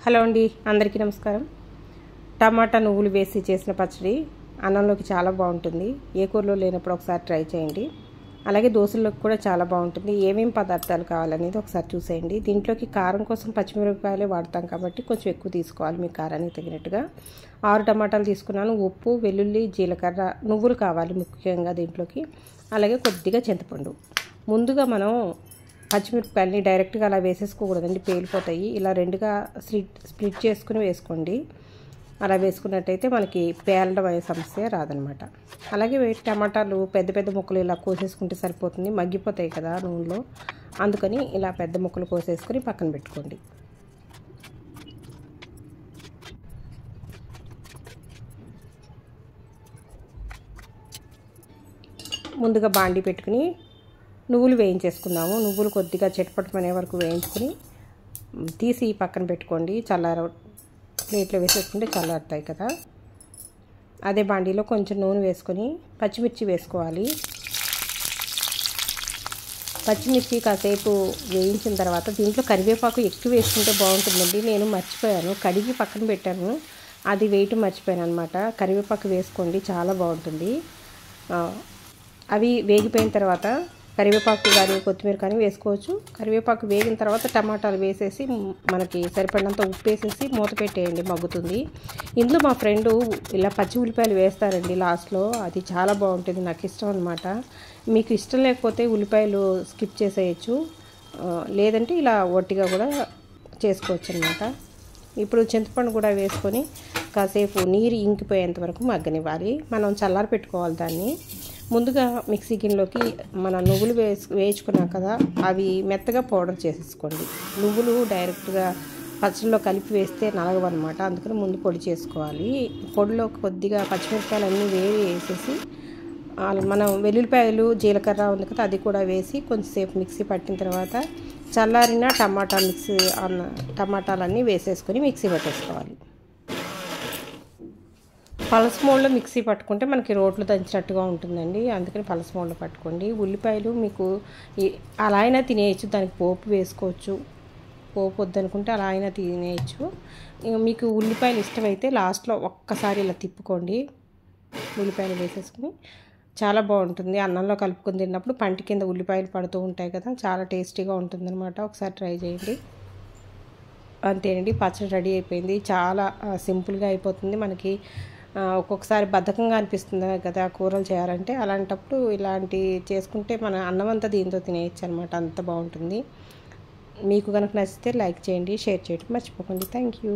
Hello అండి, అందరికీ నమస్కారం. టమాటా నువ్వులు వేసి చేసిన పచ్చడి అన్నంలోకి చాలా బాగుంటుంది. ఏ కూరలో లేనప్పుడు ఒకసారి ట్రై చేయండి. అలాగే దోశల్లోకి కూడా చాలా బాగుంటుంది. ఏమేమి పదార్థాలు కావాలనేది ఒకసారి చూసేయండి. దీంట్లోకి కారం కోసం పచ్చిమిరపకాయలే వాడతాం కాబట్టి కొంచెం ఎక్కువ తీసుకోవాలి, మీ కారానికి తగినట్టుగా. 6 టమాటాలు తీసుకున్నాను. ఉప్పు, వెల్లుల్లి, జీలకర్ర, నువ్వులు కావాలి ముఖ్యంగా దీంట్లోకి. అలాగే కొద్దిగా చింతపండు. ముందుగా మనం పచ్చిమిరపకాయలని డైరెక్ట్గా అలా వేసేసుకోకూడదండి, పేలిపోతాయి. ఇలా రెండుగా స్ప్లిట్ చేసుకుని వేసుకోండి. అలా వేసుకున్నట్టయితే మనకి పేలడం అనే సమస్య రాదనమాట. అలాగే టమాటాలు పెద్ద పెద్ద ముక్కలు ఇలా కోసేసుకుంటే సరిపోతుంది, మగ్గిపోతాయి కదా నూనెలో. అందుకని ఇలా పెద్ద ముక్కలు కోసేసుకొని పక్కన పెట్టుకోండి. ముందుగా బాండి పెట్టుకుని నువ్వులు వేయించేసుకుందాము. నువ్వులు కొద్దిగా చిటపటమనే వరకు వేయించుకుని తీసి పక్కన పెట్టుకోండి. ప్లేట్లో వేసేసుకుంటే చల్లారుతాయి కదా. అదే బాండీలో కొంచెం నూనె వేసుకొని పచ్చిమిర్చి వేసుకోవాలి. పచ్చిమిర్చి కాసేపు వేయించిన తర్వాత దీంట్లో కరివేపాకు ఎక్కువ వేసుకుంటే బాగుంటుందండి. నేను మర్చిపోయాను, కడిగి పక్కన పెట్టాను, అది వేయటం మర్చిపోయాను అనమాట. కరివేపాకు వేసుకోండి, చాలా బాగుంటుంది. అవి వేగిపోయిన తర్వాత కరివేపాకు కానీ కొత్తిమీర కానీ వేసుకోవచ్చు. కరివేపాకు వేగిన తర్వాత టమాటాలు వేసేసి మనకి సరిపడినంత ఉప్పు వేసేసి మూత పెట్టేయండి, మగ్గుతుంది. ఇందులో మా ఫ్రెండు ఇలా పచ్చి ఉల్లిపాయలు వేస్తారండి లాస్ట్లో, అది చాలా బాగుంటుంది, నాకు ఇష్టం అనమాట. మీకు ఇష్టం లేకపోతే ఉల్లిపాయలు స్కిప్ చేసేయచ్చు, లేదంటే ఇలా ఒట్టిగా కూడా చేసుకోవచ్చు అనమాట. ఇప్పుడు చింతపండు కూడా వేసుకొని కాసేపు నీరు ఇంకిపోయేంత వరకు మగ్గనివ్వాలి. మనం చల్లారి పెట్టుకోవాలి దాన్ని. ముందుగా మిక్సీ గిన్నెలోకి మన నువ్వులు వేయించుకున్నాం కదా, అవి మెత్తగా పౌడర్ చేసేసుకోండి. నువ్వులు డైరెక్ట్గా పచ్చడిలో కలిపి వేస్తే నలగవన్నమాట, అందుకని ముందు పొడి చేసుకోవాలి. పొడిలో కొద్దిగా పచ్చిమిరపకాయలు అన్నీ వేసేసి మనం వెల్లుల్లిపాయలు, జీలకర్ర ఉంది కదా, అది కూడా వేసి కొంచెంసేపు మిక్సీ పట్టిన తర్వాత చల్లారిన టమాటాలన్నీ వేసేసుకొని మిక్సీ పట్టేసుకోవాలి. పలస మోడ్లో మిక్సీ పట్టుకుంటే మనకి రోట్లో దంచినట్టుగా ఉంటుందండి, అందుకని పలస మోడ్లో పట్టుకోండి. ఉల్లిపాయలు మీకు అలా అయినా తినేయచ్చు, దానికి పోపు వేసుకోవచ్చు. పోపు వద్దనుకుంటే అలా అయినా తినేయచ్చు. మీకు ఉల్లిపాయలు ఇష్టమైతే లాస్ట్లో ఒక్కసారి ఇలా తిప్పుకోండి, ఉల్లిపాయలు వేసేసుకుని. చాలా బాగుంటుంది. అన్నంలో కలుపుకొని తిన్నప్పుడు పంటి కింద ఉల్లిపాయలు పడుతూ ఉంటాయి కదా, చాలా టేస్టీగా ఉంటుందన్నమాట. ఒకసారి ట్రై చేయండి. అంతేనండి, పచ్చడి రెడీ అయిపోయింది. చాలా సింపుల్గా అయిపోతుంది. మనకి ఒక్కొక్కసారి బద్ధకంగా అనిపిస్తుంది కదా కూరలు చేయాలంటే, అలాంటప్పుడు ఇలాంటి చేసుకుంటే మన అన్నం అంతా దీంతో తినేయచ్చు అనమాట, అంత బాగుంటుంది. మీకు కనుక నచ్చితే లైక్ చేయండి, షేర్ చేయడం మర్చిపోకండి. Thank you.